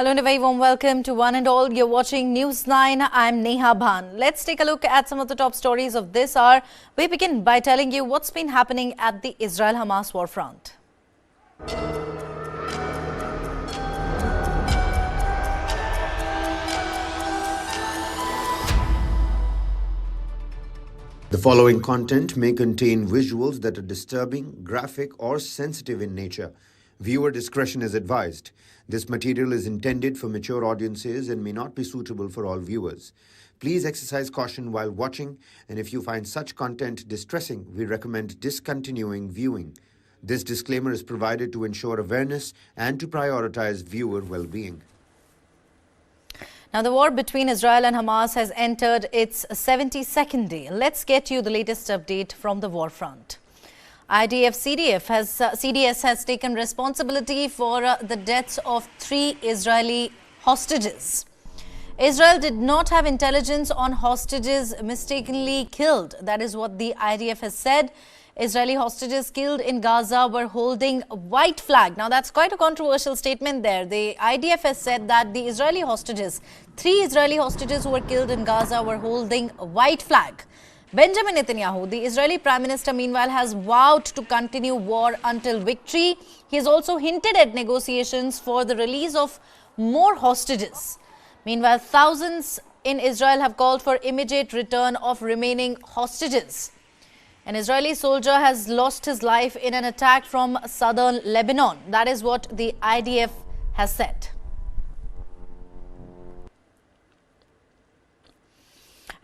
Hello and a very warm welcome to one and all. You're watching News 9. I'm Neha Bhan. Let's take a look at some of the top stories of this hour. We begin by telling you what's been happening at the Israel-Hamas war front. The following content may contain visuals that are disturbing, graphic, or sensitive in nature. Viewer discretion is advised. This material is intended for mature audiences and may not be suitable for all viewers. Please exercise caution while watching, and if you find such content distressing, we recommend discontinuing viewing. This disclaimer is provided to ensure awareness and to prioritize viewer well-being. Now, the war between Israel and Hamas has entered its 72nd day. Let's get you the latest update from the war front. CDS has taken responsibility for the deaths of 3 Israeli hostages. Israel did not have intelligence on hostages mistakenly killed. That is what the IDF has said. Israeli hostages killed in Gaza were holding a white flag. Now, that's quite a controversial statement there. The IDF has said that the Israeli hostages, 3 Israeli hostages who were killed in Gaza were holding a white flag. Benjamin Netanyahu, the Israeli Prime Minister, meanwhile, has vowed to continue war until victory. He has also hinted at negotiations for the release of more hostages. Meanwhile, thousands in Israel have called for immediate return of remaining hostages. An Israeli soldier has lost his life in an attack from southern Lebanon. That is what the IDF has said.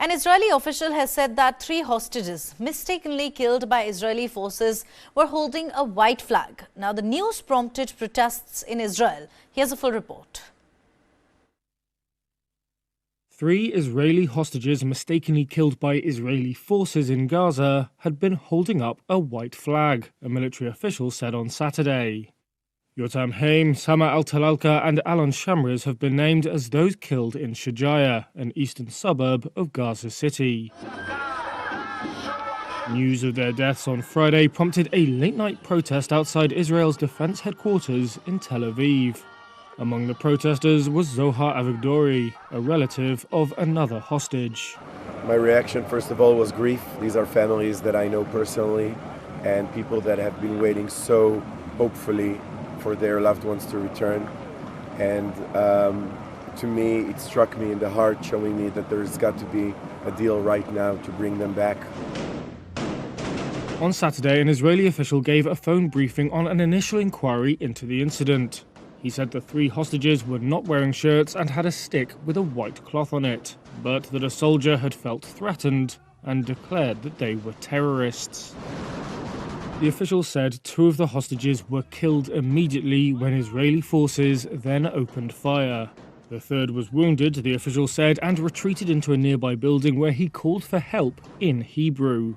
An Israeli official has said that 3 hostages mistakenly killed by Israeli forces were holding a white flag. Now, the news prompted protests in Israel. Here's a full report. 3 Israeli hostages mistakenly killed by Israeli forces in Gaza had been holding up a white flag, a military official said on Saturday. Yotam Haim, Sama Al-Talalka and Alon Shamriz have been named as those killed in Shujaya, an eastern suburb of Gaza City. News of their deaths on Friday prompted a late-night protest outside Israel's defense headquarters in Tel Aviv. Among the protesters was Zohar Avigdori, a relative of another hostage. My reaction, first of all, was grief. These are families that I know personally and people that have been waiting so hopefully for their loved ones to return. And to me, it struck me in the heart, showing me that there's got to be a deal right now to bring them back. On Saturday, an Israeli official gave a phone briefing on an initial inquiry into the incident. He said the 3 hostages were not wearing shirts and had a stick with a white cloth on it, but that a soldier had felt threatened and declared that they were terrorists. The official said 2 of the hostages were killed immediately when Israeli forces then opened fire. The 3rd was wounded, the official said, and retreated into a nearby building where he called for help in Hebrew.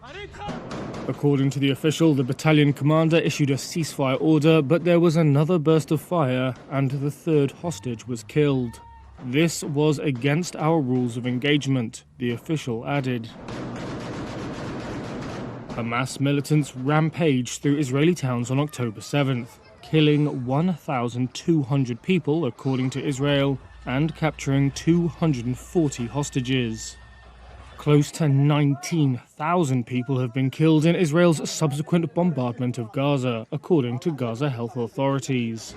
According to the official, the battalion commander issued a ceasefire order, but there was another burst of fire and the 3rd hostage was killed. This was against our rules of engagement, the official added. Hamas militants rampaged through Israeli towns on October 7th, killing 1,200 people, according to Israel, and capturing 240 hostages. Close to 19,000 people have been killed in Israel's subsequent bombardment of Gaza, according to Gaza health authorities.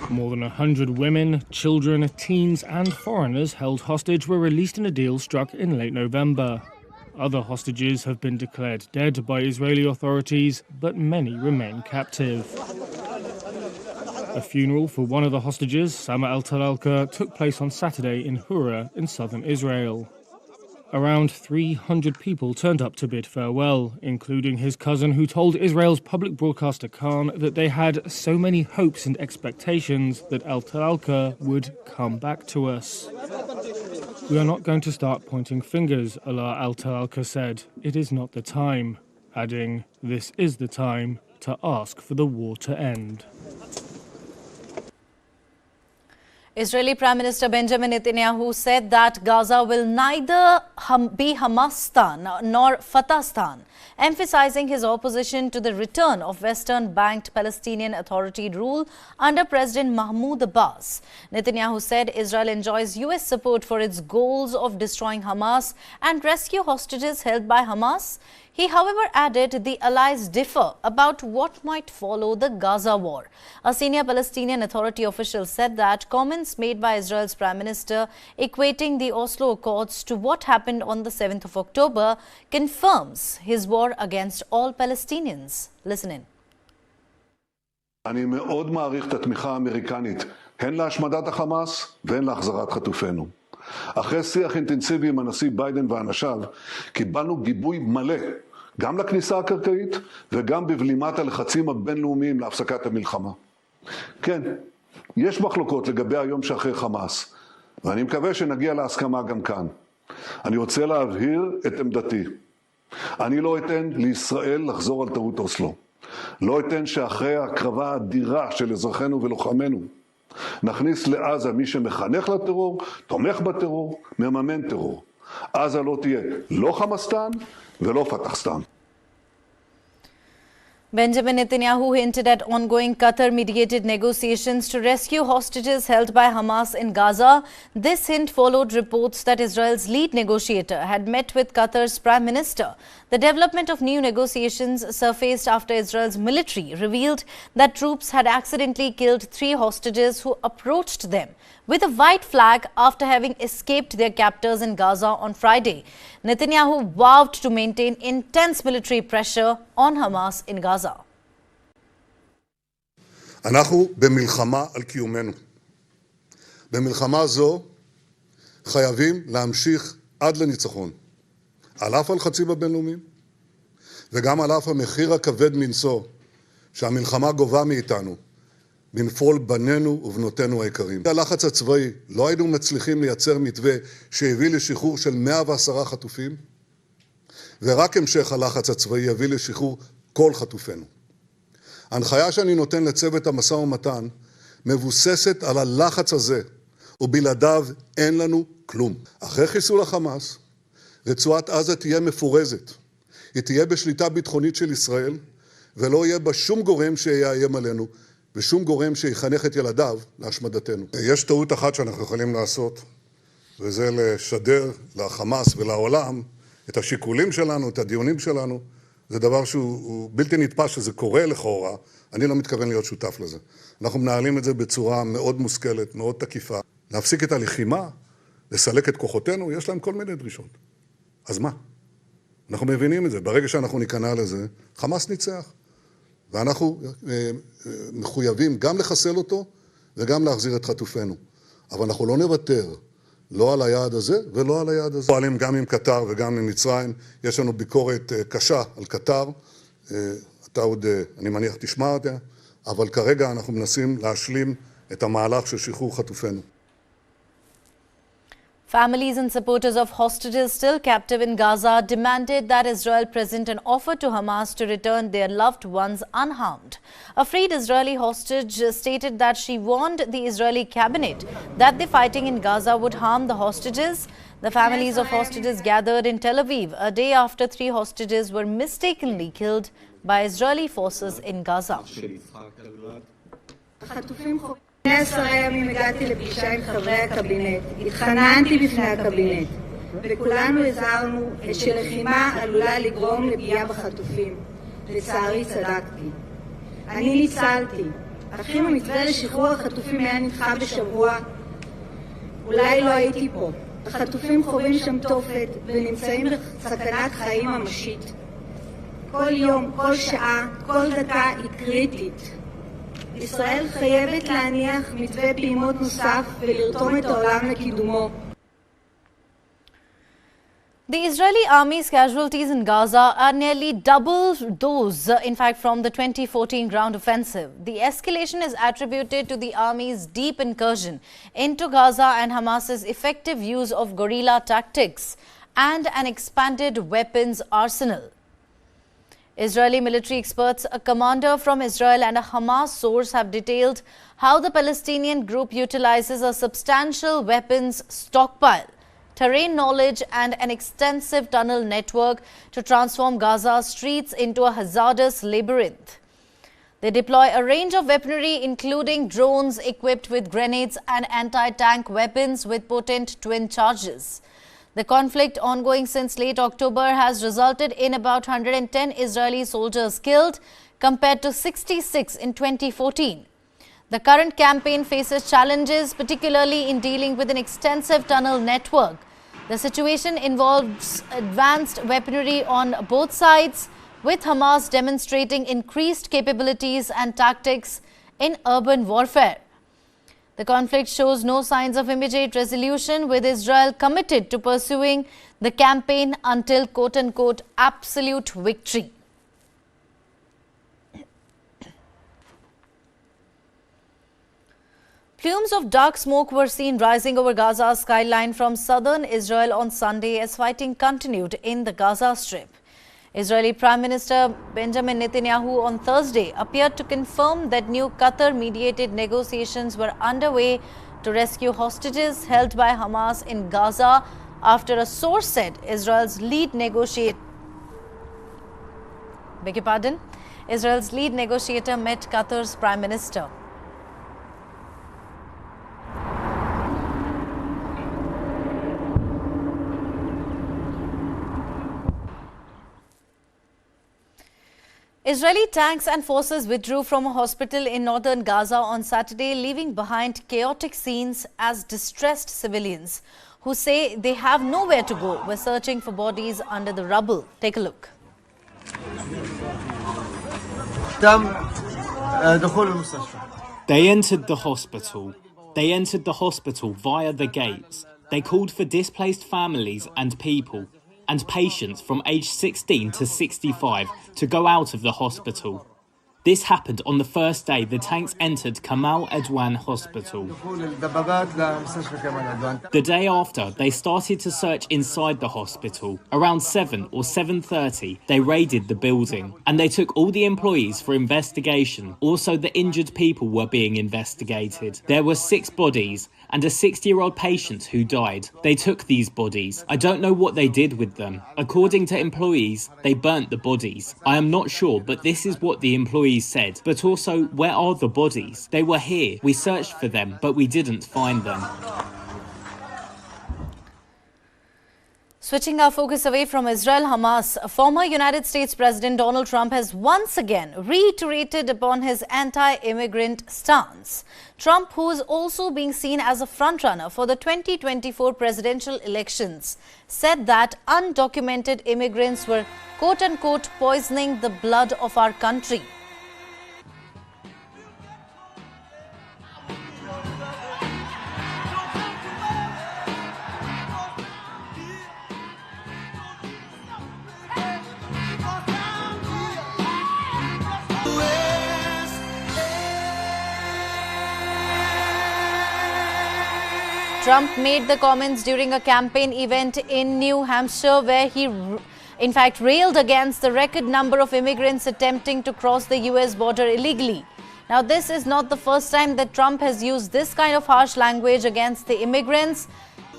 More than 100 women, children, teens and foreigners held hostage were released in a deal struck in late November. Other hostages have been declared dead by Israeli authorities, but many remain captive. A funeral for one of the hostages, Sama Al-Talalka, took place on Saturday in Hura in southern Israel. Around 300 people turned up to bid farewell, including his cousin, who told Israel's public broadcaster Khan that they had so many hopes and expectations that Al-Talalka would come back to us. "We are not going to start pointing fingers," Allah Al-Talalka said. "It is not the time," adding, "This is the time to ask for the war to end." Israeli Prime Minister Benjamin Netanyahu said that Gaza will neither be Hamastan nor Fatahstan, emphasizing his opposition to the return of Western-backed Palestinian Authority rule under President Mahmoud Abbas. Netanyahu said Israel enjoys US support for its goals of destroying Hamas and rescue hostages held by Hamas. He, however, added the allies differ about what might follow the Gaza war. A senior Palestinian Authority official said that comments made by Israel's Prime Minister equating the Oslo Accords to what happened on the 7th of October confirms his war against all Palestinians. Listen in. אני מאוד מעריך את התמיכה האמריקנית, הן להשמדת החמאס והן להחזרת חטופינו. אחרי שיח אינטנסיבי עם הנשיא ביידן ואנשיו, קיבלנו גיבוי מלא, גם לכניסה הקרקעית וגם בבלימת הלחצים הבינלאומיים להפסקת המלחמה. כן, יש מחלוקות לגבי היום שאחרי חמאס, ואני מקווה שנגיע להסכמה גם כאן. אני רוצה להבהיר את עמדתי. אני לא אתן לישראל לחזור על טעות אוסלו. לא אתן שאחרי ההקרבה האדירה של אזרחינו ולוחמינו, נכניס לעזה מי שמחנך לטרור, תומך בטרור, מממן טרור. עזה לא תהיה לא חמאסטן ולא פתחסטן. Benjamin Netanyahu hinted at ongoing Qatar-mediated negotiations to rescue hostages held by Hamas in Gaza. This hint followed reports that Israel's lead negotiator had met with Qatar's prime minister. The development of new negotiations surfaced after Israel's military revealed that troops had accidentally killed 3 hostages who approached them with a white flag after having escaped their captors in Gaza on Friday. Netanyahu vowed to maintain intense military pressure on Hamas in Gaza. אנחנו במלחמה על קיומנו. במלחמה זו חייבים להמשיך עד לניצחון. על אף הלחצים הבינלאומיים וגם על אף המחיר הכבד מנשוא שהמלחמה גובה מאיתנו בנפול בנינו ובנותינו היקרים. הלחץ הצבאי לא היינו מצליחים לייצר מתווה שהביא לשחרור של 110 חטופים, ורק המשך הלחץ הצבאי יביא לשחרור כל חטופינו. ההנחיה שאני נותן לצוות המשא ומתן מבוססת על הלחץ הזה, ובלעדיו אין לנו כלום. אחרי חיסול החמאס, רצועת עזה תהיה מפורזת. היא תהיה בשליטה ביטחונית של ישראל, ולא יהיה בה שום גורם שיאיים עלינו, ושום גורם שיחנך את ילדיו להשמדתנו. יש טעות אחת שאנחנו יכולים לעשות, וזה לשדר לחמאס ולעולם את השיקולים שלנו, את הדיונים שלנו. זה דבר שהוא בלתי נתפס שזה קורה לכאורה, אני לא מתכוון להיות שותף לזה. אנחנו מנהלים את זה בצורה מאוד מושכלת, מאוד תקיפה. להפסיק את הלחימה, לסלק את כוחותינו, יש להם כל מיני דרישות. אז מה? אנחנו מבינים את זה. ברגע שאנחנו ניכנע לזה, חמאס ניצח. ואנחנו מחויבים גם לחסל אותו וגם להחזיר את חטופינו. אבל אנחנו לא נוותר, לא על היעד הזה ולא על היעד הזה. פועלים גם עם קטר וגם עם מצרים. יש לנו ביקורת קשה על קטר. אתה עוד, אני מניח, תשמע אותה. אבל כרגע אנחנו מנסים להשלים את המהלך של שחרור חטופינו. Families and supporters of hostages still captive in Gaza demanded that Israel present an offer to Hamas to return their loved ones unharmed. A freed Israeli hostage stated that she warned the Israeli cabinet that the fighting in Gaza would harm the hostages. The families of hostages gathered in Tel Aviv a day after 3 hostages were mistakenly killed by Israeli forces in Gaza. לפני 10 ימים הגעתי לפגישה עם חברי הקבינט, התחננתי בפני הקבינט, וכולנו הזהרנו שלחימה עלולה לגרום לפגיעה בחטופים. לצערי צדקתי. אני ניצלתי. אך אם המתווה לשחרור החטופים היה נדחה בשבוע, אולי לא הייתי פה. החטופים חווים שם תופת ונמצאים בסכנת חיים ממשית. כל יום, כל שעה, כל דקה היא קריטית. ישראל חייבת להניח מתווה פעימות נוסף ולרתום את העולם לקידומו. The Israeli army's casualties in Gaza are nearly double those, in fact, from the 2014 ground offensive. The escalation is attributed to the army's deep incursion into Gaza and Hamas's effective use of guerrilla tactics and an expanded weapons arsenal. Israeli military experts, a commander from Israel and a Hamas source have detailed how the Palestinian group utilizes a substantial weapons stockpile, terrain knowledge and an extensive tunnel network to transform Gaza's streets into a hazardous labyrinth. They deploy a range of weaponry including drones equipped with grenades and anti-tank weapons with potent twin charges. The conflict, ongoing since late October, has resulted in about 110 Israeli soldiers killed compared to 66 in 2014. The current campaign faces challenges, particularly in dealing with an extensive tunnel network. The situation involves advanced weaponry on both sides, with Hamas demonstrating increased capabilities and tactics in urban warfare. The conflict shows no signs of immediate resolution, with Israel committed to pursuing the campaign until quote-unquote absolute victory. Plumes of dark smoke were seen rising over Gaza's skyline from southern Israel on Sunday as fighting continued in the Gaza Strip. Israeli Prime Minister Benjamin Netanyahu on Thursday appeared to confirm that new Qatar-mediated negotiations were underway to rescue hostages held by Hamas in Gaza after a source said Israel's lead negotiator met Qatar's Prime Minister. Israeli tanks and forces withdrew from a hospital in northern Gaza on Saturday, leaving behind chaotic scenes as distressed civilians who say they have nowhere to go were searching for bodies under the rubble. Take a look. They entered the hospital. They entered the hospital via the gates. They called for displaced families and people and patients from age 16 to 65 to go out of the hospital. This happened on the first day the tanks entered Kamal Adwan Hospital. The day after, they started to search inside the hospital. Around 7 or 7:30, they raided the building and they took all the employees for investigation. Also, the injured people were being investigated. There were 6 bodies and a 60-year-old patient who died. They took these bodies. I don't know what they did with them. According to employees, they burnt the bodies. I am not sure, but this is what the employees said. But also, where are the bodies? They were here. We searched for them, but we didn't find them. Switching our focus away from Israel-Hamas, former United States President Donald Trump has once again reiterated upon his anti-immigrant stance. Trump, who is also being seen as a frontrunner for the 2024 presidential elections, said that undocumented immigrants were quote-unquote poisoning the blood of our country. Trump made the comments during a campaign event in New Hampshire where he, in fact, railed against the record number of immigrants attempting to cross the US border illegally. Now, this is not the first time that Trump has used this kind of harsh language against the immigrants.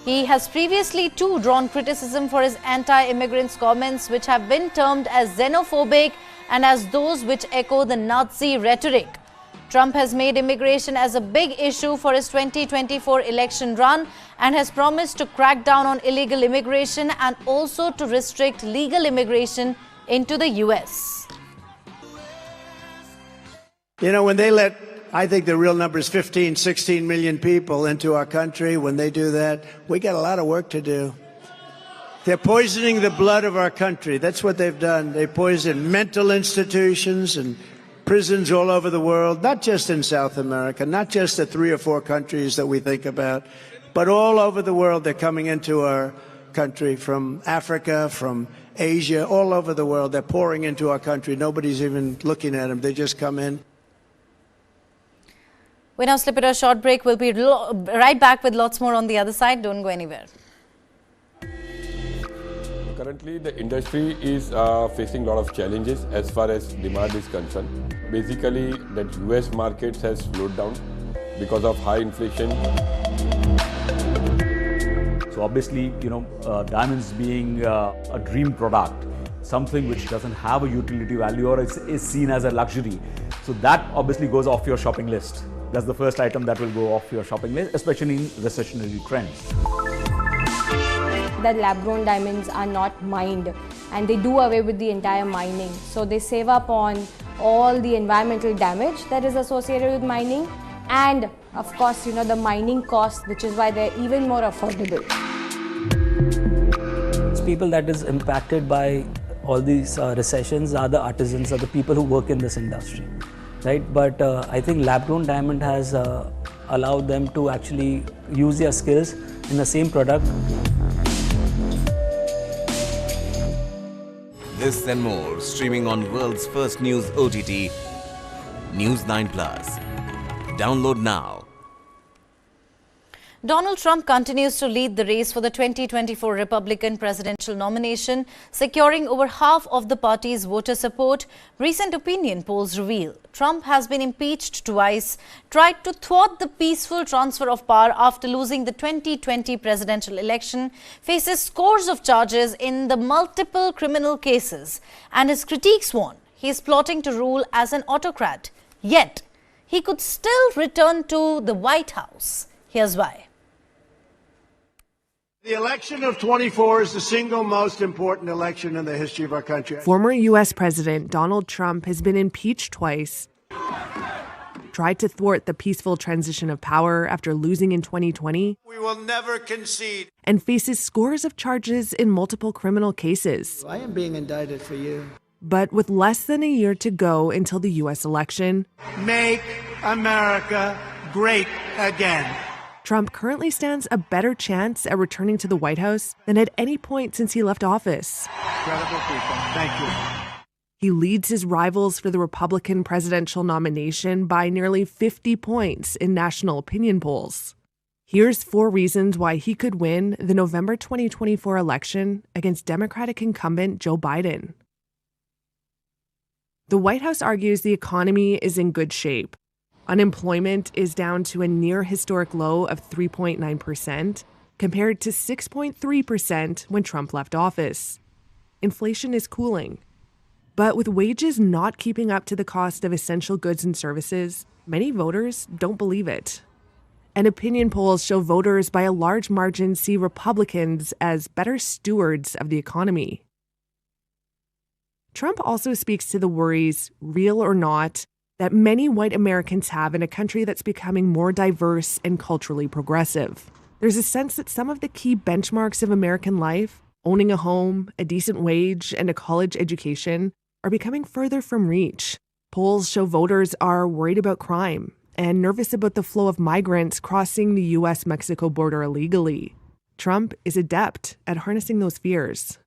He has previously too drawn criticism for his anti-immigrants comments, which have been termed as xenophobic and as those which echo the Nazi rhetoric. Trump has made immigration as a big issue for his 2024 election run and has promised to crack down on illegal immigration and also to restrict legal immigration into the US. You know, when they let, I think the real number is 15, 16 million people into our country, when they do that, we got a lot of work to do. They're poisoning the blood of our country. That's what they've done. They poison mental institutions and prisons all over the world, not just in South America, not just the 3 or 4 countries that we think about, but all over the world. They're coming into our country from Africa, from Asia, all over the world. They're pouring into our country. Nobody's even looking at them. They just come in. We now slip it a short break. We'll be right back with lots more on the other side. Don't go anywhere. Currently, the industry is facing a lot of challenges as far as demand is concerned. Basically, the US markets has slowed down because of high inflation. So obviously, diamonds being a dream product, something which doesn't have a utility value or is seen as a luxury. So that obviously goes off your shopping list. That's the first item that will go off your shopping list, especially in recessionary trends. That lab-grown diamonds are not mined, and they do away with the entire mining. So they save up on all the environmental damage that is associated with mining, and of course, the mining cost, which is why they're even more affordable. People that is impacted by all these recessions are the artisans, are the people who work in this industry, right? But I think lab-grown diamond has allowed them to actually use their skills in the same product. This and more streaming on world's first news OTT, News 9+. Download now. Donald Trump continues to lead the race for the 2024 Republican presidential nomination, securing over half of the party's voter support, recent opinion polls reveal. Trump has been impeached twice, tried to thwart the peaceful transfer of power after losing the 2020 presidential election, faces scores of charges in the multiple criminal cases, and his critics warn he is plotting to rule as an autocrat. Yet, he could still return to the White House. Here's why. The election of 24 is the single most important election in the history of our country. Former U.S. President Donald Trump has been impeached twice, tried to thwart the peaceful transition of power after losing in 2020. We will never concede. And faces scores of charges in multiple criminal cases. I am being indicted for you. But with less than a year to go until the U.S. election, make America great again. Trump currently stands a better chance at returning to the White House than at any point since he left office. Incredible people. Thank you. He leads his rivals for the Republican presidential nomination by nearly 50 points in national opinion polls. Here's 4 reasons why he could win the November 2024 election against Democratic incumbent Joe Biden. The White House argues the economy is in good shape. Unemployment is down to a near historic low of 3.9%, compared to 6.3% when Trump left office. Inflation is cooling. But with wages not keeping up to the cost of essential goods and services, many voters don't believe it. And opinion polls show voters by a large margin see Republicans as better stewards of the economy. Trump also speaks to the worries, real or not, that many white Americans have in a country that's becoming more diverse and culturally progressive. There's a sense that some of the key benchmarks of American life, owning a home, a decent wage, and a college education, are becoming further from reach. Polls show voters are worried about crime and nervous about the flow of migrants crossing the U.S.-Mexico border illegally. Trump is adept at harnessing those fears.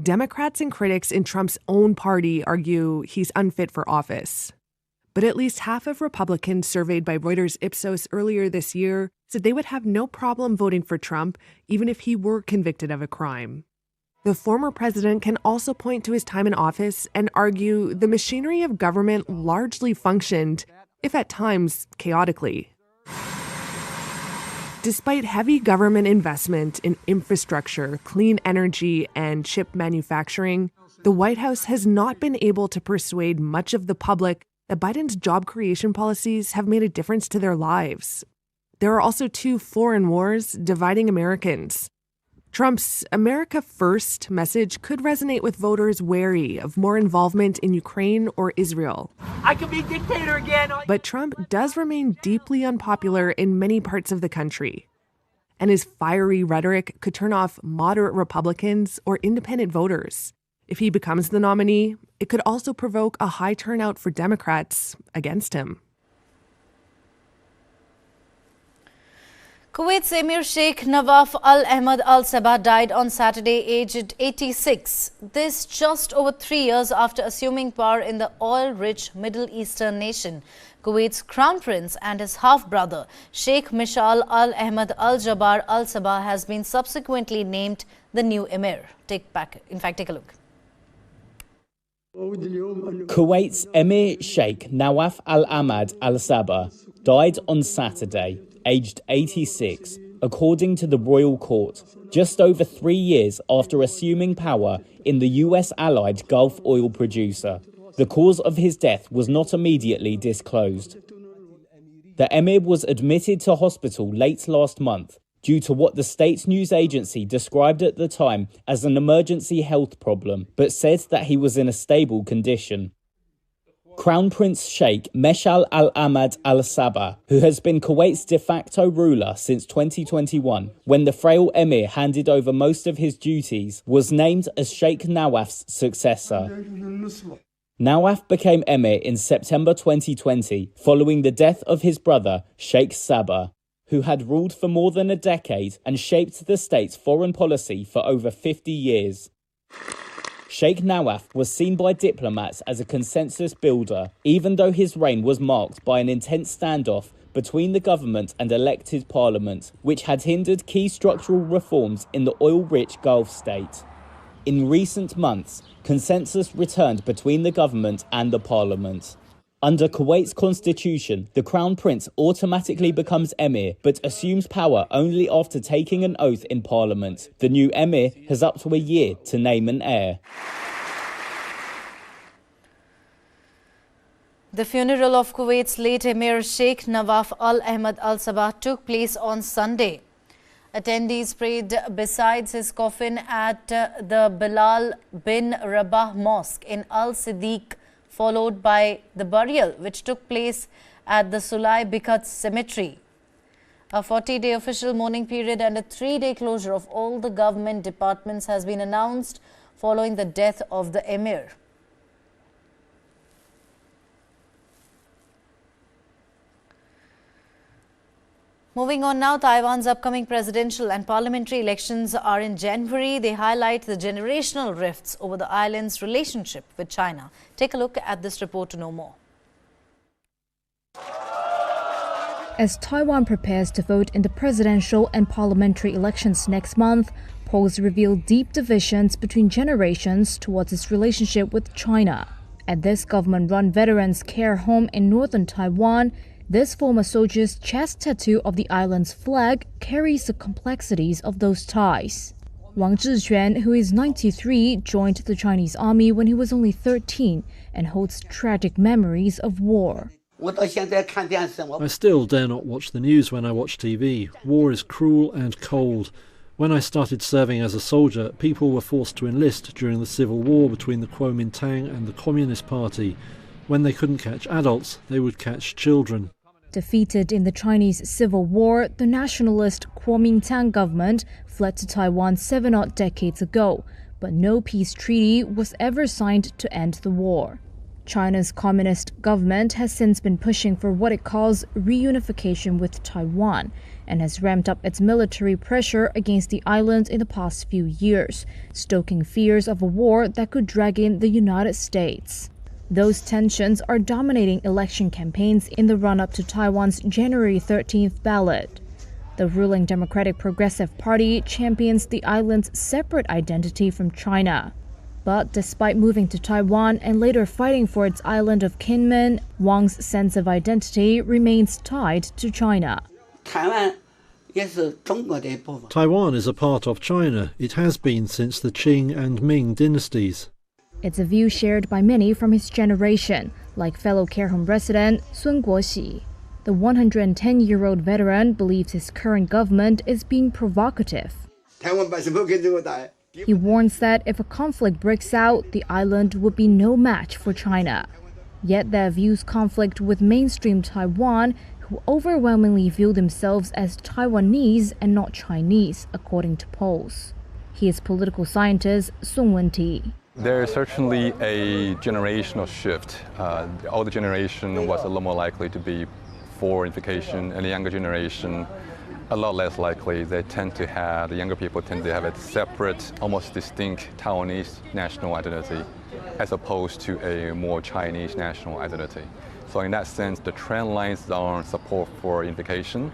Democrats and critics in Trump's own party argue he's unfit for office. But at least half of Republicans surveyed by Reuters Ipsos earlier this year said they would have no problem voting for Trump even if he were convicted of a crime. The former president can also point to his time in office and argue the machinery of government largely functioned, if at times chaotically. Despite heavy government investment in infrastructure, clean energy, and chip manufacturing, the White House has not been able to persuade much of the public that Biden's job creation policies have made a difference to their lives. There are also 2 foreign wars dividing Americans. Trump's America First message could resonate with voters wary of more involvement in Ukraine or Israel. I could be dictator again. But Trump does remain deeply unpopular in many parts of the country. And his fiery rhetoric could turn off moderate Republicans or independent voters. If he becomes the nominee, it could also provoke a high turnout for Democrats against him. Kuwait's Emir Sheikh Nawaf Al-Ahmad Al-Sabah died on Saturday, aged 86. This just over 3 years after assuming power in the oil-rich Middle Eastern nation. Kuwait's crown prince and his half-brother, Sheikh Mishal Al-Ahmad Al-Jabbar Al-Sabah, has been subsequently named the new Emir. Take a look. Kuwait's Emir Sheikh Nawaf Al-Ahmad Al-Sabah died on Saturday, aged 86, according to the royal court, just over 3 years after assuming power in the US-allied Gulf oil producer. The cause of his death was not immediately disclosed. The Emir was admitted to hospital late last month due to what the state news agency described at the time as an emergency health problem, but said that he was in a stable condition. Crown Prince Sheikh Mishal Al-Ahmad Al-Sabah, who has been Kuwait's de facto ruler since 2021, when the frail Emir handed over most of his duties, was named as Sheikh Nawaf's successor. Nawaf became Emir in September 2020, following the death of his brother, Sheikh Sabah, who had ruled for more than a decade and shaped the state's foreign policy for over 50 years. Sheikh Nawaf was seen by diplomats as a consensus builder, even though his reign was marked by an intense standoff between the government and elected parliament, which had hindered key structural reforms in the oil-rich Gulf state. In recent months, consensus returned between the government and the parliament. Under Kuwait's constitution, the crown prince automatically becomes emir, but assumes power only after taking an oath in parliament. The new emir has up to a year to name an heir. The funeral of Kuwait's late Emir Sheikh Nawaf Al-Ahmad Al-Sabah took place on Sunday. Attendees prayed beside his coffin at the Bilal bin Rabah Mosque in Al-Siddiq, followed by the burial, which took place at the Sulai Bikat Cemetery. A 40-day official mourning period and a 3-day closure of all the government departments has been announced following the death of the Emir. Moving on now, Taiwan's upcoming presidential and parliamentary elections are in January. They highlight the generational rifts over the island's relationship with China. Take a look at this report to know more. As Taiwan prepares to vote in the presidential and parliamentary elections next month, polls reveal deep divisions between generations towards its relationship with China. At this government-run veterans' care home in northern Taiwan, this former soldier's chest tattoo of the island's flag carries the complexities of those ties. Wang Zhiquan, who is 93, joined the Chinese army when he was only 13 and holds tragic memories of war. I still dare not watch the news when I watch TV. War is cruel and cold. When I started serving as a soldier, people were forced to enlist during the civil war between the Kuomintang and the Communist Party. When they couldn't catch adults, they would catch children. Defeated in the Chinese Civil War, the nationalist Kuomintang government fled to Taiwan 7 odd decades ago, but no peace treaty was ever signed to end the war. China's communist government has since been pushing for what it calls reunification with Taiwan and has ramped up its military pressure against the island in the past few years, stoking fears of a war that could drag in the United States. Those tensions are dominating election campaigns in the run-up to Taiwan's January 13th ballot. The ruling Democratic Progressive Party champions the island's separate identity from China. But despite moving to Taiwan and later fighting for its island of Kinmen, Wang's sense of identity remains tied to China. Taiwan is a part of China. It has been since the Qing and Ming dynasties. It's a view shared by many from his generation, like fellow care home resident Sun Guoxi. The 110-year-old veteran believes his current government is being provocative. He warns that if a conflict breaks out, the island would be no match for China. Yet their views conflict with mainstream Taiwan, who overwhelmingly view themselves as Taiwanese and not Chinese, according to polls. He is political scientist Song Wen-ti. There is certainly a generational shift. The older generation was a lot more likely to be for unification, and the younger generation a lot less likely. They tend to have, the younger people tend to have a separate, almost distinct Taiwanese national identity as opposed to a more Chinese national identity. So in that sense, the trend lines on support for unification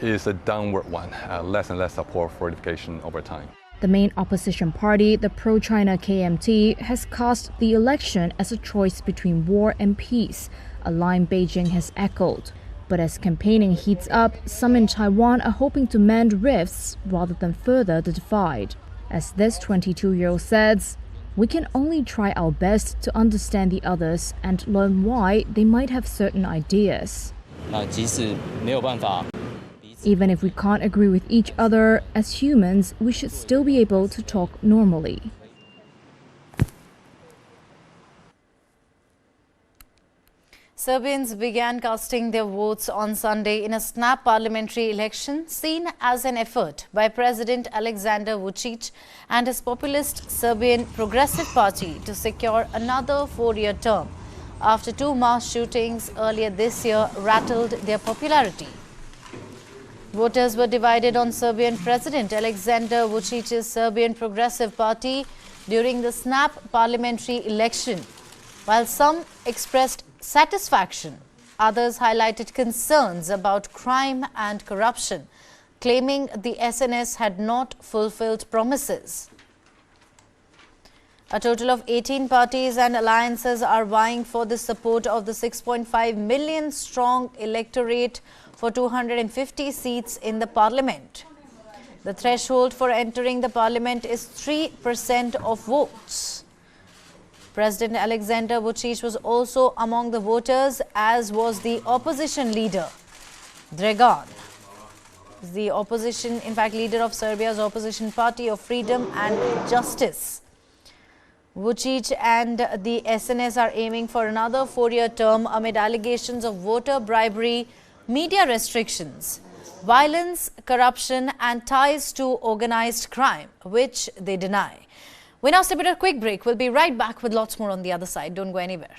is a downward one, less and less support for unification over time. The main opposition party, the pro-China KMT, has cast the election as a choice between war and peace, a line Beijing has echoed. But as campaigning heats up, some in Taiwan are hoping to mend rifts rather than further the divide. As this 22-year-old says, "We can only try our best to understand the others and learn why they might have certain ideas. Even if we can't agree with each other, as humans, we should still be able to talk normally." Serbians began casting their votes on Sunday in a snap parliamentary election seen as an effort by President Alexander Vučić and his populist Serbian Progressive Party to secure another 4-year term after 2 mass shootings earlier this year rattled their popularity. Voters were divided on Serbian President Alexander Vučić's Serbian Progressive Party during the snap parliamentary election. While some expressed satisfaction, others highlighted concerns about crime and corruption, claiming the SNS had not fulfilled promises. A total of 18 parties and alliances are vying for the support of the 6.5 million strong electorate for 250 seats in the parliament. The threshold for entering the parliament is 3% of votes. President Alexander Vučić was also among the voters, as was the opposition leader, Dragan. The opposition, in fact, leader of Serbia's opposition party of Freedom and Justice. Vučić and the SNS are aiming for another 4-year term amid allegations of voter bribery, media restrictions, violence, corruption and ties to organized crime, which they deny. We now step at a quick break. We'll be right back with lots more on the other side. Don't go anywhere.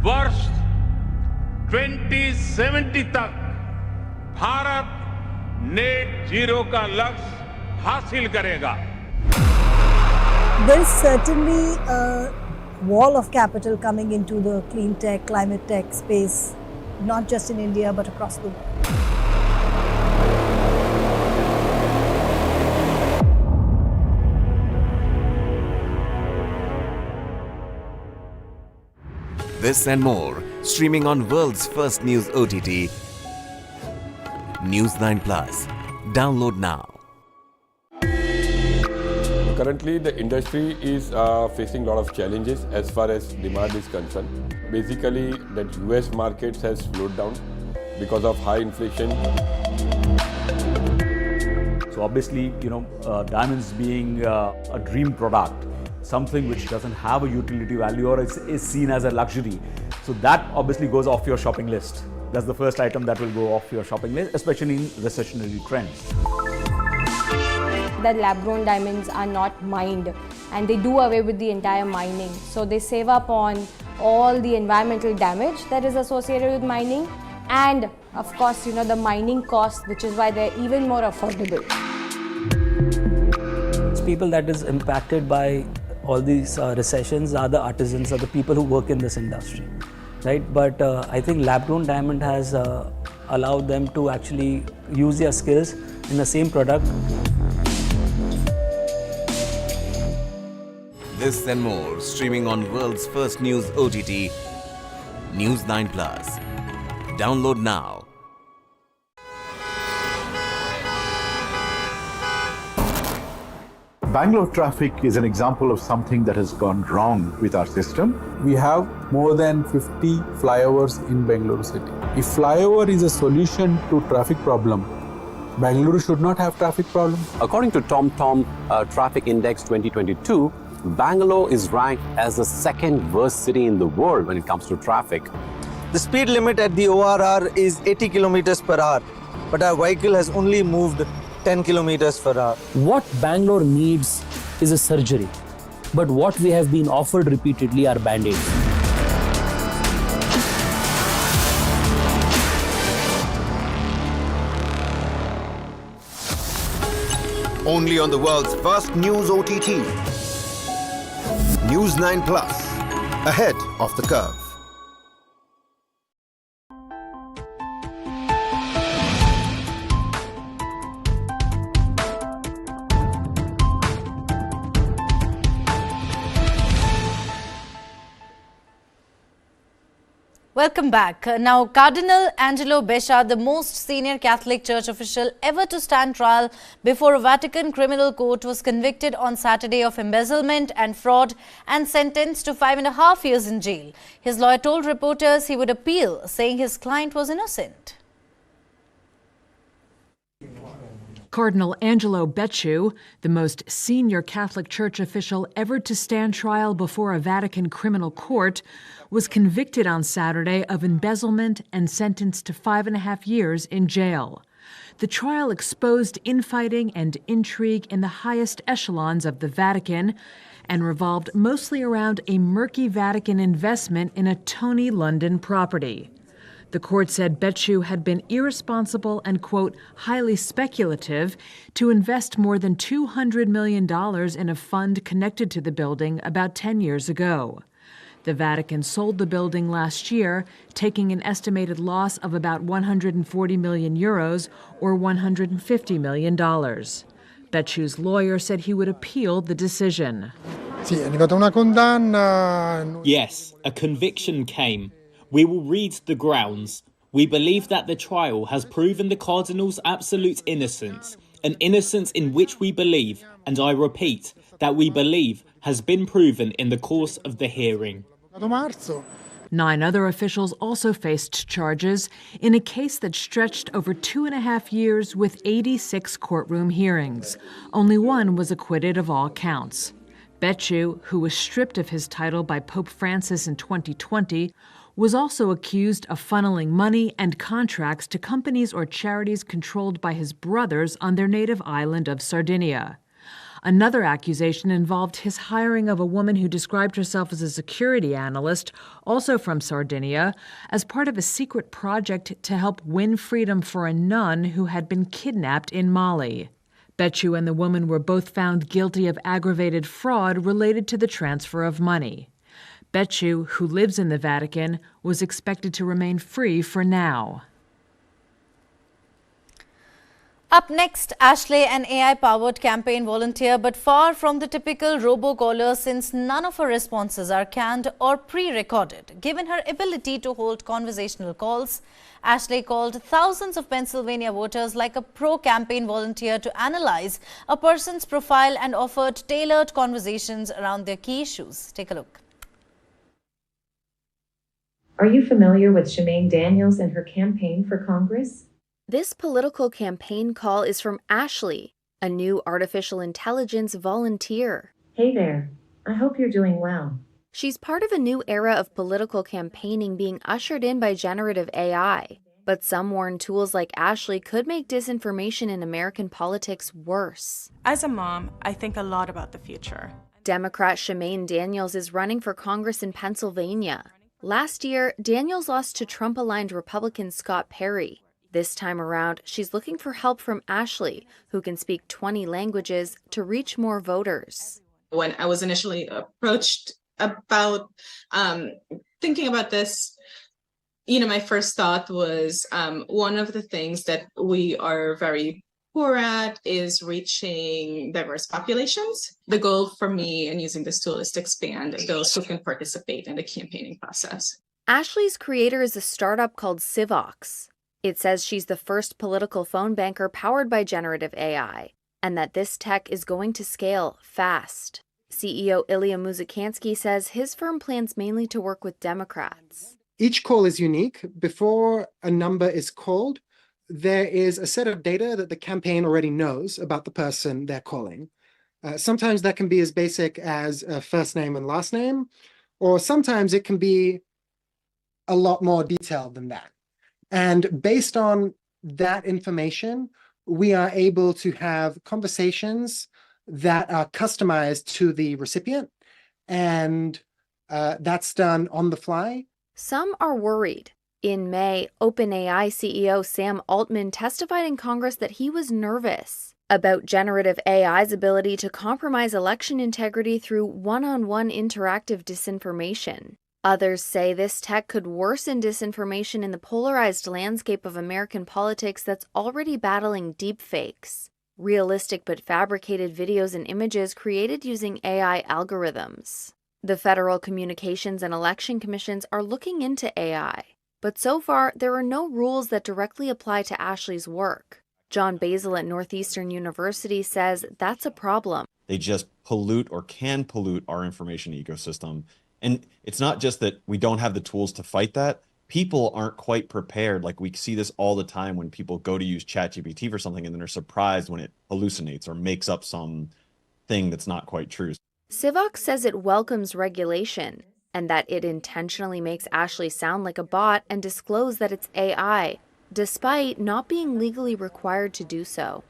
वर्ष 2070 तक Bharat net zero का लक्ष्य हासिल करेगा. There is certainly a wall of capital coming into the clean tech, climate tech space, not just in India but across the world. This and more, streaming on world's first news OTT, News 9 Plus. Download now. Currently, the industry is facing a lot of challenges as far as demand is concerned. Basically, the US markets has slowed down because of high inflation. So obviously, diamonds being a dream product, something which doesn't have a utility value or is seen as a luxury. So that obviously goes off your shopping list. That's the first item that will go off your shopping list, especially in recessionary trends. That lab-grown diamonds are not mined, and they do away with the entire mining. So they save up on all the environmental damage that is associated with mining, and of course, the mining cost, which is why they're even more affordable. People that is impacted by all these recessions are the artisans, are the people who work in this industry, right? But I think lab-grown diamond has allowed them to actually use their skills in the same product. This and more, streaming on world's first news OTT, News 9 Plus. Download now. Bangalore traffic is an example of something that has gone wrong with our system. We have more than 50 flyovers in Bangalore city. If flyover is a solution to traffic problem, Bangalore should not have traffic problem. According to TomTom Traffic Index 2022, Bangalore is ranked as the second worst city in the world when it comes to traffic. The speed limit at the ORR is 80 kilometers per hour, but our vehicle has only moved 10 kilometers per hour. What Bangalore needs is a surgery, but what we have been offered repeatedly are band-aids. Only on the world's first news OTT. News 9 Plus, ahead of the curve. Welcome back. Now, Cardinal Angelo Beccia, the most senior Catholic Church official ever to stand trial before a Vatican criminal court, was convicted on Saturday of embezzlement and fraud and sentenced to 5.5 years in jail. His lawyer told reporters he would appeal, saying his client was innocent. Cardinal Angelo Beccia, the most senior Catholic Church official ever to stand trial before a Vatican criminal court, was convicted on Saturday of embezzlement and sentenced to 5.5 years in jail. The trial exposed infighting and intrigue in the highest echelons of the Vatican and revolved mostly around a murky Vatican investment in a Tony London property. The court said Beccia had been irresponsible and, quote, highly speculative to invest more than $200 million in a fund connected to the building about 10 years ago. The Vatican sold the building last year, taking an estimated loss of about 140 million euros or $150 million. Beccia's lawyer said he would appeal the decision. Yes, a conviction came. We will read the grounds. We believe that the trial has proven the Cardinal's absolute innocence, an innocence in which we believe, and I repeat, that we believe has been proven in the course of the hearing. 9 other officials also faced charges in a case that stretched over 2.5 years with 86 courtroom hearings. Only one was acquitted of all counts. Beccia, who was stripped of his title by Pope Francis in 2020, was also accused of funneling money and contracts to companies or charities controlled by his brothers on their native island of Sardinia. Another accusation involved his hiring of a woman who described herself as a security analyst, also from Sardinia, as part of a secret project to help win freedom for a nun who had been kidnapped in Mali. Beccia and the woman were both found guilty of aggravated fraud related to the transfer of money. Beccia, who lives in the Vatican, was expected to remain free for now. Up next, Ashley, an AI-powered campaign volunteer, but far from the typical robocaller, since none of her responses are canned or pre-recorded. Given her ability to hold conversational calls, Ashley called thousands of Pennsylvania voters like a pro-campaign volunteer to analyze a person's profile and offered tailored conversations around their key issues. Take a look. Are you familiar with Shemaine Daniels and her campaign for Congress? This political campaign call is from Ashley, a new artificial intelligence volunteer. Hey there. I hope you're doing well. She's part of a new era of political campaigning being ushered in by generative AI. But some warn tools like Ashley could make disinformation in American politics worse. As a mom, I think a lot about the future. Democrat Shemaine Daniels is running for Congress in Pennsylvania. Last year, Daniels lost to Trump-aligned Republican Scott Perry. This time around, she's looking for help from Ashley, who can speak 20 languages, to reach more voters. When I was initially approached about thinking about this, my first thought was one of the things that we are very poor at is reaching diverse populations. The goal for me in using this tool is to expand those who can participate in the campaigning process. Ashley's creator is a startup called Civox. It says she's the first political phone banker powered by generative AI, and that this tech is going to scale fast. CEO Ilya Muzikansky says his firm plans mainly to work with Democrats. Each call is unique. Before a number is called, there is a set of data that the campaign already knows about the person they're calling. Sometimes that can be as basic as a first name and last name, or sometimes it can be a lot more detailed than that. And based on that information, we are able to have conversations that are customized to the recipient, and that's done on the fly. Some are worried. In May, OpenAI CEO Sam Altman testified in Congress that he was nervous about generative AI's ability to compromise election integrity through one-on-one interactive disinformation. Others say this tech could worsen disinformation in the polarized landscape of American politics that's already battling deepfakes, realistic but fabricated videos and images created using AI algorithms. The Federal Communications and Election Commissions are looking into AI, but so far there are no rules that directly apply to Ashley's work. John Basil at Northeastern University says that's a problem. They just pollute or can pollute our information ecosystem. And it's not just that we don't have the tools to fight that. People aren't quite prepared. Like, we see this all the time when people go to use ChatGPT for something and then are surprised when it hallucinates or makes up some thing that's not quite true. Civox says it welcomes regulation and that it intentionally makes Ashley sound like a bot and disclose that it's AI, despite not being legally required to do so.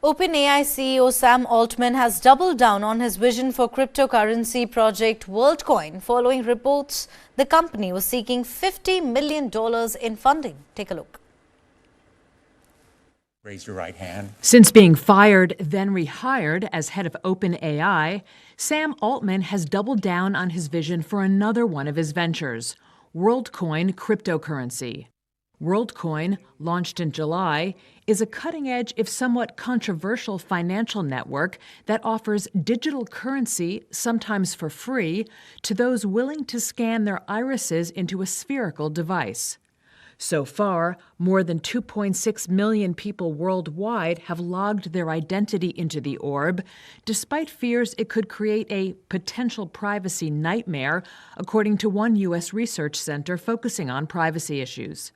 OpenAI CEO Sam Altman has doubled down on his vision for cryptocurrency project Worldcoin following reports the company was seeking $50 million in funding. Take a look. Raise your right hand. Since being fired, then rehired as head of OpenAI, Sam Altman has doubled down on his vision for another one of his ventures, Worldcoin cryptocurrency. Worldcoin, launched in July, is a cutting-edge, if somewhat controversial financial network that offers digital currency, sometimes for free, to those willing to scan their irises into a spherical device. So far, more than 2.6 million people worldwide have logged their identity into the orb, despite fears it could create a potential privacy nightmare, according to one U.S. research center focusing on privacy issues.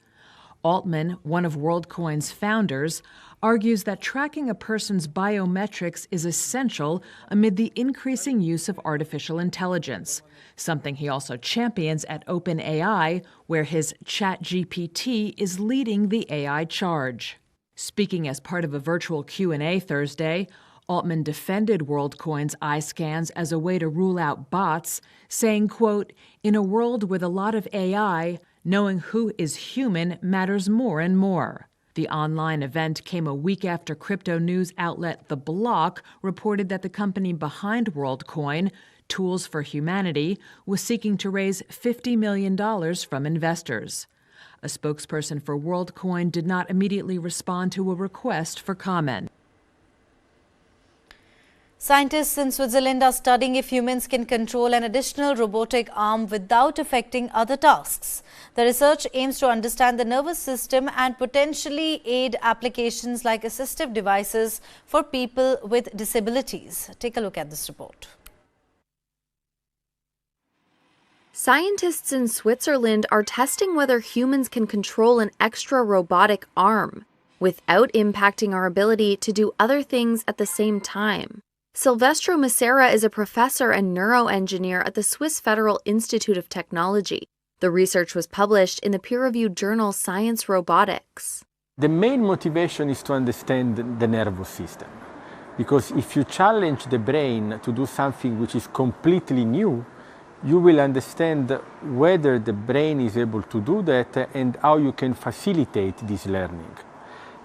Altman, one of Worldcoin's founders, argues that tracking a person's biometrics is essential amid the increasing use of artificial intelligence, something he also champions at OpenAI, where his ChatGPT is leading the AI charge. Speaking as part of a virtual Q&A Thursday, Altman defended Worldcoin's eye scans as a way to rule out bots, saying, quote, "In a world with a lot of AI, knowing who is human matters more and more." The online event came a week after crypto news outlet The Block reported that the company behind Worldcoin, Tools for Humanity, was seeking to raise $50 million from investors. A spokesperson for Worldcoin did not immediately respond to a request for comment. Scientists in Switzerland are studying if humans can control an additional robotic arm without affecting other tasks. The research aims to understand the nervous system and potentially aid applications like assistive devices for people with disabilities. Take a look at this report. Scientists in Switzerland are testing whether humans can control an extra robotic arm without impacting our ability to do other things at the same time. Silvestro Macera is a professor and neuroengineer at the Swiss Federal Institute of Technology. The research was published in the peer-reviewed journal Science Robotics. The main motivation is to understand the nervous system. Because if you challenge the brain to do something which is completely new, you will understand whether the brain is able to do that and how you can facilitate this learning.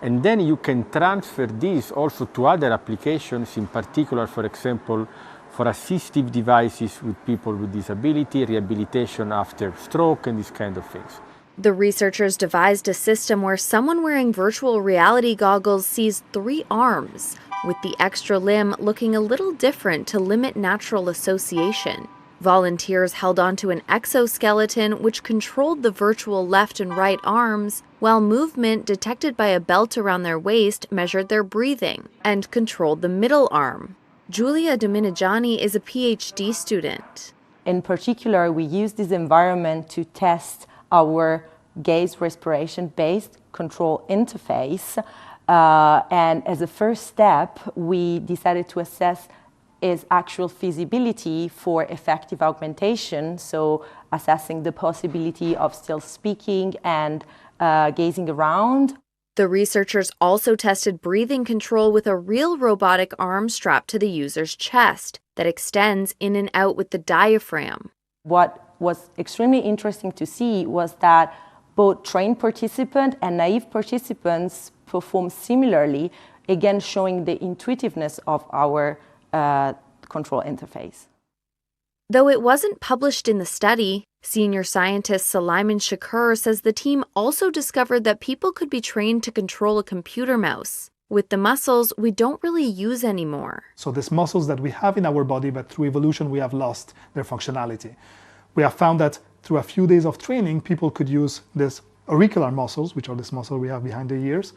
And then you can transfer this also to other applications, in particular, for example, for assistive devices with people with disability, rehabilitation after stroke, and these kind of things. The researchers devised a system where someone wearing virtual reality goggles sees 3 arms, with the extra limb looking a little different to limit natural association. Volunteers held onto an exoskeleton which controlled the virtual left and right arms, while movement detected by a belt around their waist measured their breathing and controlled the middle arm. Giulia Dominigiani is a PhD student. In particular, we use this environment to test our gaze respiration-based control interface. And as a first step, we decided to assess is actual feasibility for effective augmentation, so assessing the possibility of still speaking and gazing around. The researchers also tested breathing control with a real robotic arm strapped to the user's chest that extends in and out with the diaphragm. What was extremely interesting to see was that both trained participants and naive participants performed similarly, again showing the intuitiveness of our control interface. Though it wasn't published in the study, senior scientist Sulaiman Shakur says the team also discovered that people could be trained to control a computer mouse with the muscles we don't really use anymore. So these muscles that we have in our body, but through evolution we have lost their functionality. We have found that through a few days of training, people could use these auricular muscles, which are this muscle we have behind the ears,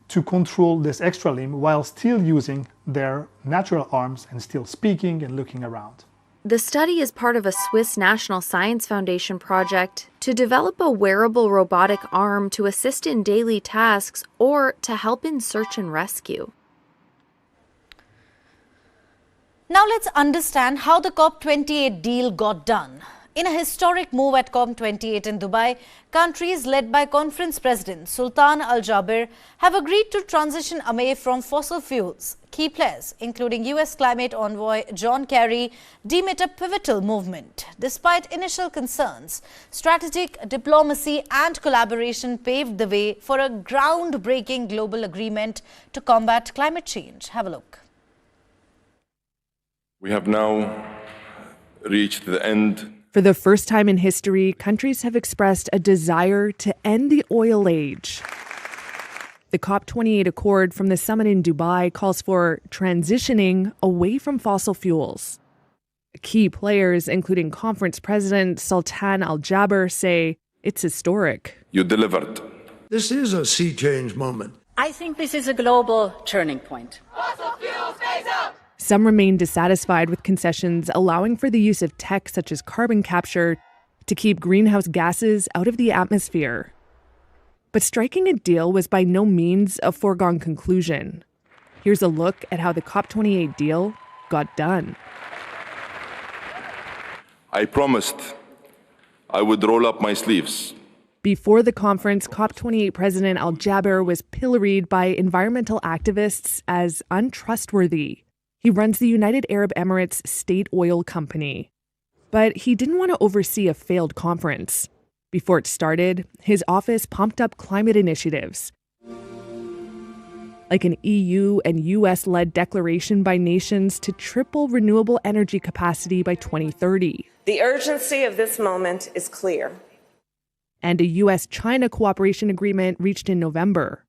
to control this extra limb while still using their natural arms and still speaking and looking around. The study is part of a Swiss National Science Foundation project to develop a wearable robotic arm to assist in daily tasks or to help in search and rescue. Now let's understand how the COP28 deal got done. In a historic move at COP28 in Dubai, countries led by conference president Sultan Al-Jaber have agreed to transition away from fossil fuels. Key players, including US climate envoy John Kerry, deem it a pivotal movement. Despite initial concerns, strategic diplomacy and collaboration paved the way for a groundbreaking global agreement to combat climate change. Have a look. We have now reached the end. For the first time in history, countries have expressed a desire to end the oil age. The COP28 Accord from the summit in Dubai calls for transitioning away from fossil fuels. Key players, including conference president Sultan Al-Jaber, say it's historic. You delivered. This is a sea change moment. I think this is a global turning point. Fossil fuels phase out! Some remain dissatisfied with concessions allowing for the use of tech such as carbon capture to keep greenhouse gases out of the atmosphere. But striking a deal was by no means a foregone conclusion. Here's a look at how the COP28 deal got done. I promised I would roll up my sleeves. Before the conference, COP28 President Al-Jaber was pilloried by environmental activists as untrustworthy. He runs the United Arab Emirates state oil company. But he didn't want to oversee a failed conference. Before it started, his office pumped up climate initiatives, like an EU and US-led declaration by nations to triple renewable energy capacity by 2030. The urgency of this moment is clear. And a US-China cooperation agreement reached in November.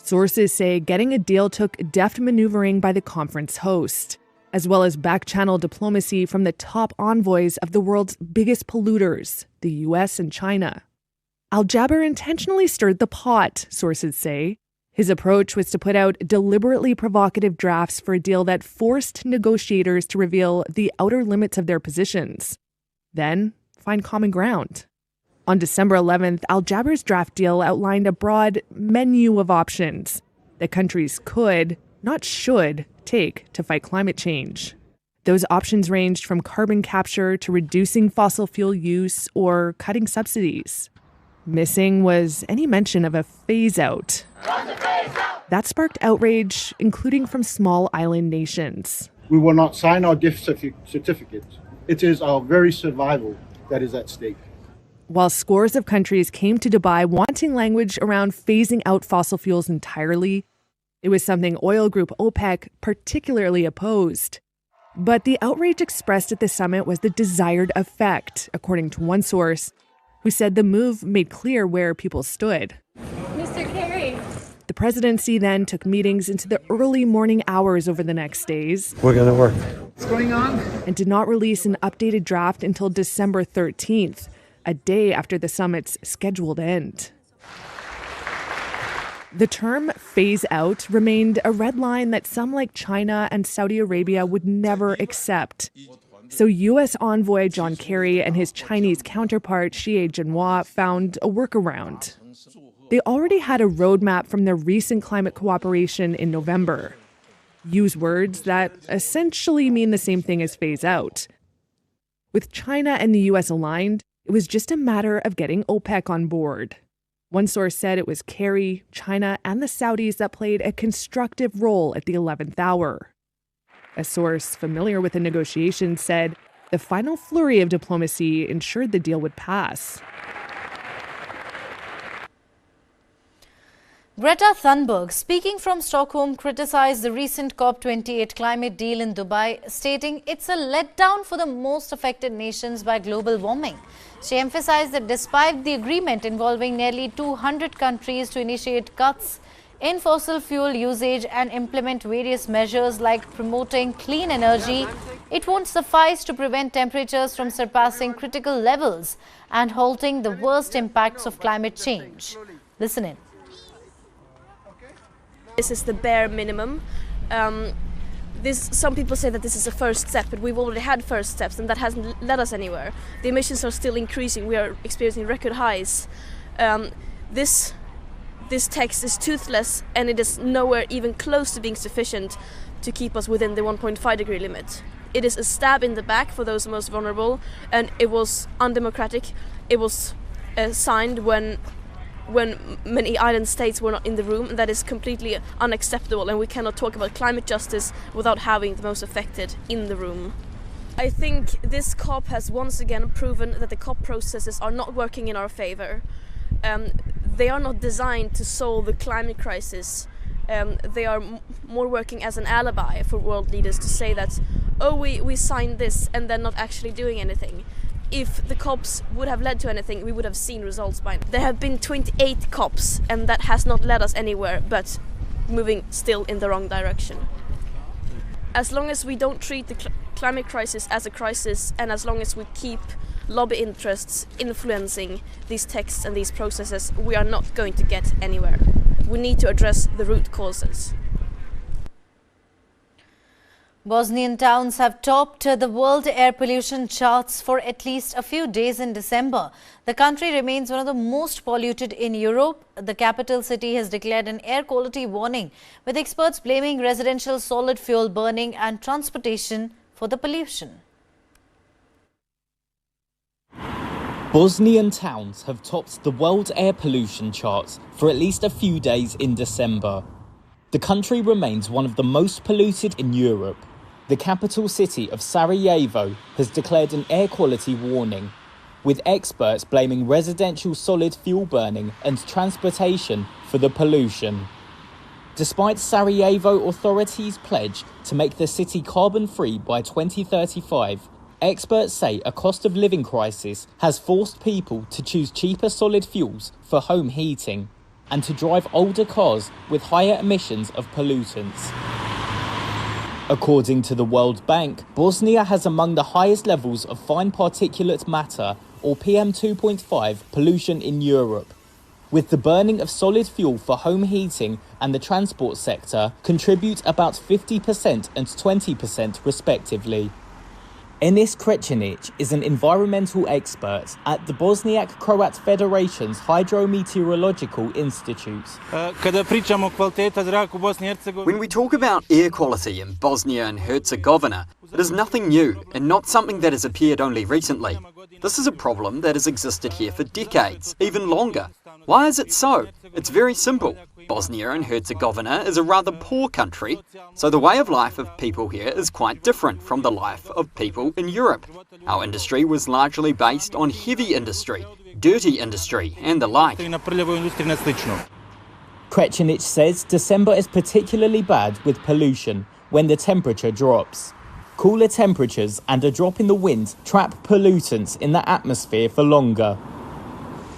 Sources say getting a deal took deft maneuvering by the conference host, as well as back-channel diplomacy from the top envoys of the world's biggest polluters, the US and China. Al-Jaber intentionally stirred the pot, sources say. His approach was to put out deliberately provocative drafts for a deal that forced negotiators to reveal the outer limits of their positions, then find common ground. On December 11th, Al-Jaber's draft deal outlined a broad menu of options that countries could, not should, take to fight climate change. Those options ranged from carbon capture to reducing fossil fuel use or cutting subsidies. Missing was any mention of a phase-out. That sparked outrage, including from small island nations. We will not sign our gift certificate. It is our very survival that is at stake. While scores of countries came to Dubai wanting language around phasing out fossil fuels entirely, it was something oil group OPEC particularly opposed. But the outrage expressed at the summit was the desired effect, according to one source, who said the move made clear where people stood. Mr. Kerry. The presidency then took meetings into the early morning hours over the next days. We're going to work. What's going on? And did not release an updated draft until December 13th, a day after the summit's scheduled end. The term phase out remained a red line that some like China and Saudi Arabia would never accept. So U.S. envoy John Kerry and his Chinese counterpart Xie Jinhua found a workaround. They already had a roadmap from their recent climate cooperation in November. Use words that essentially mean the same thing as phase out. With China and the US aligned, it was just a matter of getting OPEC on board. One source said it was Kerry, China, and the Saudis that played a constructive role at the 11th hour. A source familiar with the negotiations said the final flurry of diplomacy ensured the deal would pass. Greta Thunberg, speaking from Stockholm, criticized the recent COP28 climate deal in Dubai, stating it's a letdown for the most affected nations by global warming. She emphasized that despite the agreement involving nearly 200 countries to initiate cuts in fossil fuel usage and implement various measures like promoting clean energy, it won't suffice to prevent temperatures from surpassing critical levels and halting the worst impacts of climate change. Listen in. This is the bare minimum. Some people say that this is a first step, but we've already had first steps and that hasn't led us anywhere. The emissions are still increasing. We are experiencing record highs. This text is toothless and it is nowhere even close to being sufficient to keep us within the 1.5 degree limit. It is a stab in the back for those most vulnerable, and it was undemocratic. It was signed when many island states were not in the room, and that is completely unacceptable, and we cannot talk about climate justice without having the most affected in the room. I think this COP has once again proven that the COP processes are not working in our favor. They are not designed to solve the climate crisis. They are more working as an alibi for world leaders to say that, oh, we signed this, and they're not actually doing anything. If the COPs would have led to anything, we would have seen results by now. There have been 28 COPs, and that has not led us anywhere, but moving still in the wrong direction. As long as we don't treat the climate crisis as a crisis, and as long as we keep lobby interests influencing these texts and these processes, we are not going to get anywhere. We need to address the root causes. Bosnian towns have topped the world air pollution charts for at least a few days in December. The country remains one of the most polluted in Europe. The capital city has declared an air quality warning, with experts blaming residential solid fuel burning and transportation for the pollution. Bosnian towns have topped the world air pollution charts for at least a few days in December. The country remains one of the most polluted in Europe. The capital city of Sarajevo has declared an air quality warning, with experts blaming residential solid fuel burning and transportation for the pollution. Despite Sarajevo authorities' pledge to make the city carbon-free by 2035, experts say a cost of living crisis has forced people to choose cheaper solid fuels for home heating and to drive older cars with higher emissions of pollutants. According to the World Bank, Bosnia has among the highest levels of fine particulate matter, or PM2.5, pollution in Europe, with the burning of solid fuel for home heating and the transport sector contribute about 50% and 20% respectively. Enis Krecinic is an environmental expert at the Bosniak-Croat Federation's Hydrometeorological Institute. When we talk about air quality in Bosnia and Herzegovina, it is nothing new and not something that has appeared only recently. This is a problem that has existed here for decades, even longer. Why is it so? It's very simple. Bosnia and Herzegovina is a rather poor country, so the way of life of people here is quite different from the life of people in Europe. Our industry was largely based on heavy industry, dirty industry, and the like. Krecinic says December is particularly bad with pollution when the temperature drops. Cooler temperatures and a drop in the wind trap pollutants in the atmosphere for longer.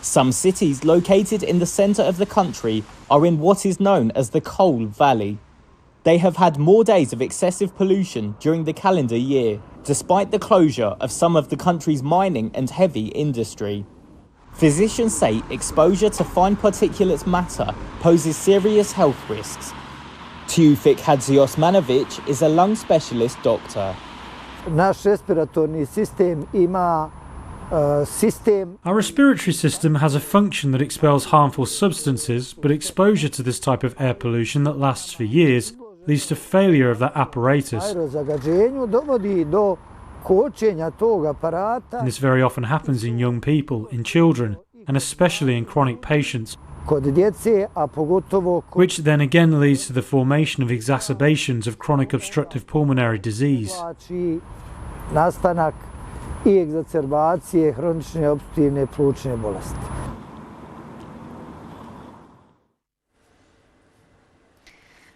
Some cities located in the centre of the country are in what is known as the Coal Valley. They have had more days of excessive pollution during the calendar year, despite the closure of some of the country's mining and heavy industry. Physicians say exposure to fine particulate matter poses serious health risks. Tufik Hadziosmanovic is a lung specialist doctor. Naš respiratorni sistem ima Our respiratory system has a function that expels harmful substances, but exposure to this type of air pollution that lasts for years leads to failure of that apparatus. And this very often happens in young people, in children, and especially in chronic patients, which then again leads to the formation of exacerbations of chronic obstructive pulmonary disease.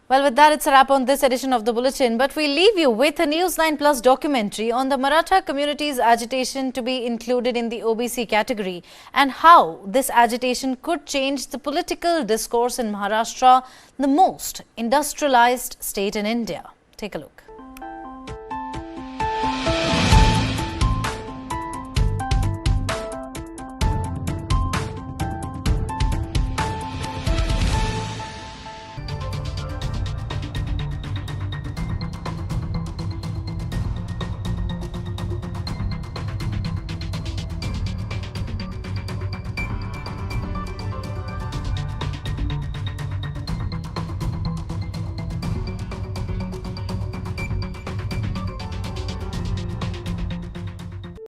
Well, with that, it's a wrap on this edition of the Bulletin. But we leave you with a Newsline Plus documentary on the Maratha community's agitation to be included in the OBC category and how this agitation could change the political discourse in Maharashtra, the most industrialized state in India. Take a look.